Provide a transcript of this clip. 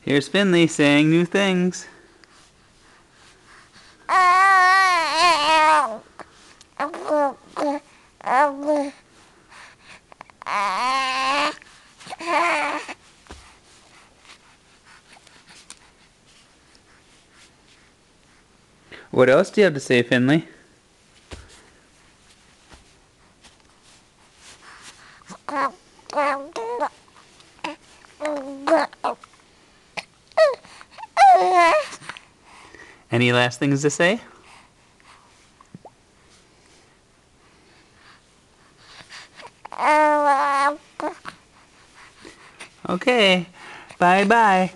Here's Finley saying new things. What else do you have to say, Finley? Any last things to say? Okay. Bye-bye.